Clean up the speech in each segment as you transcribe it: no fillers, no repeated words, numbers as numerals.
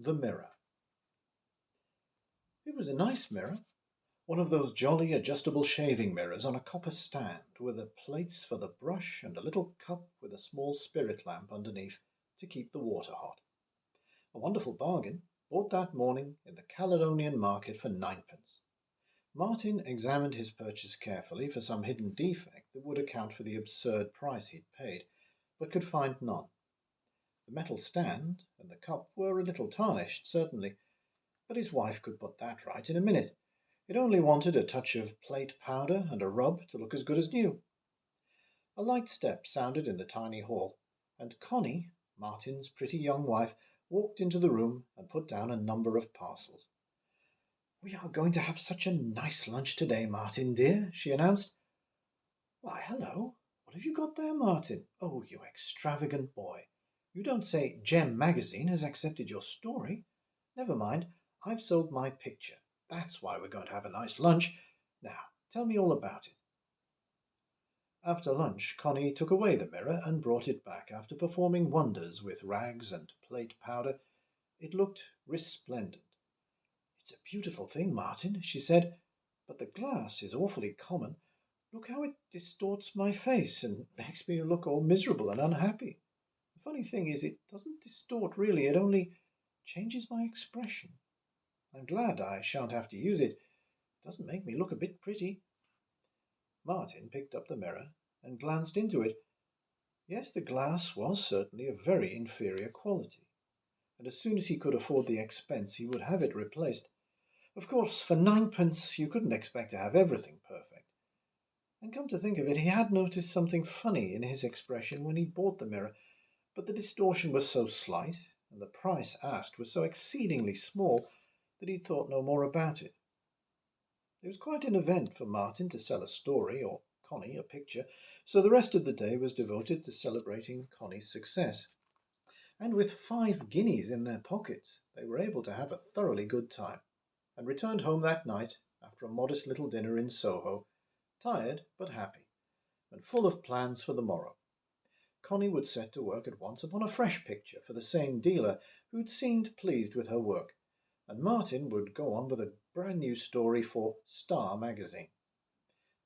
The mirror. It was a nice mirror, one of those jolly adjustable shaving mirrors on a copper stand, with the plates for the brush and a little cup with a small spirit lamp underneath to keep the water hot. A wonderful bargain, bought that morning in the Caledonian market for ninepence. Martin examined his purchase carefully for some hidden defect that would account for the absurd price he'd paid, but could find none. The metal stand and the cup were a little tarnished, certainly, but his wife could put that right in a minute. It only wanted a touch of plate powder and a rub to look as good as new. A light step sounded in the tiny hall, and Connie, Martin's pretty young wife, walked into the room and put down a number of parcels. "We are going to have such a nice lunch today, Martin, dear," she announced. "Why, hello. What have you got there, Martin? Oh, you extravagant boy. You don't say Gem Magazine has accepted your story? Never mind, I've sold my picture. That's why we're going to have a nice lunch. Now, tell me all about it." After lunch, Connie took away the mirror and brought it back after performing wonders with rags and plate powder. It looked resplendent. "It's a beautiful thing, Martin," she said, "but the glass is awfully common. Look how it distorts my face and makes me look all miserable and unhappy. The funny thing is, it doesn't distort really, it only changes my expression. I'm glad I shan't have to use it. It doesn't make me look a bit pretty." Martin picked up the mirror and glanced into it. Yes, the glass was certainly of very inferior quality, and as soon as he could afford the expense he would have it replaced. Of course, for ninepence you couldn't expect to have everything perfect. And come to think of it, he had noticed something funny in his expression when he bought the mirror, but the distortion was so slight, and the price asked was so exceedingly small, that he thought no more about it. It was quite an event for Martin to sell a story, or Connie a picture, so the rest of the day was devoted to celebrating Connie's success. And with 5 guineas in their pockets, they were able to have a thoroughly good time, and returned home that night after a modest little dinner in Soho, tired but happy, and full of plans for the morrow. Connie would set to work at once upon a fresh picture for the same dealer, who'd seemed pleased with her work, and Martin would go on with a brand new story for Star magazine.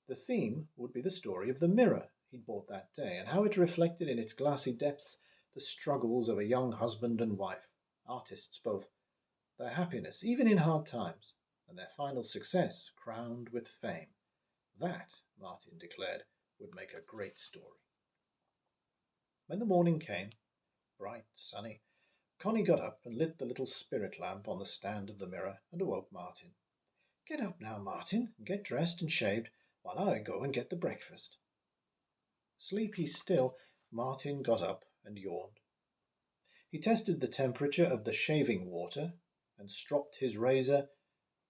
The theme would be the story of the mirror he'd bought that day, and how it reflected in its glassy depths the struggles of a young husband and wife, artists both, their happiness even in hard times, and their final success crowned with fame. That, Martin declared, would make a great story. When the morning came, bright, sunny, Connie got up and lit the little spirit lamp on the stand of the mirror and awoke Martin. "Get up now, Martin, and get dressed and shaved, while I go and get the breakfast." Sleepy still, Martin got up and yawned. He tested the temperature of the shaving water, and stropped his razor,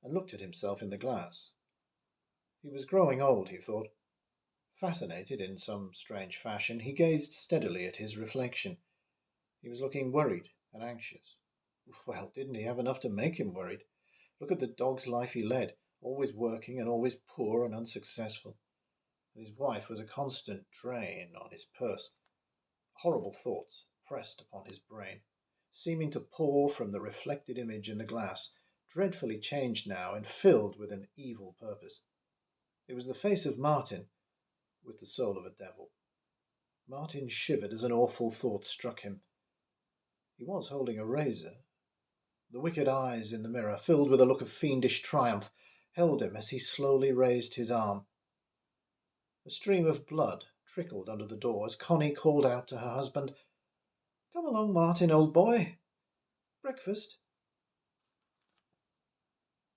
and looked at himself in the glass. He was growing old, he thought. Fascinated in some strange fashion, he gazed steadily at his reflection. He was looking worried and anxious. Well, didn't he have enough to make him worried? Look at the dog's life he led, always working and always poor and unsuccessful. And his wife was a constant drain on his purse. Horrible thoughts pressed upon his brain, seeming to pour from the reflected image in the glass, dreadfully changed now and filled with an evil purpose. It was the face of Martin, with the soul of a devil. Martin shivered as an awful thought struck him. He was holding a razor. The wicked eyes in the mirror, filled with a look of fiendish triumph, held him as he slowly raised his arm. A stream of blood trickled under the door as Connie called out to her husband, "Come along, Martin, old boy. Breakfast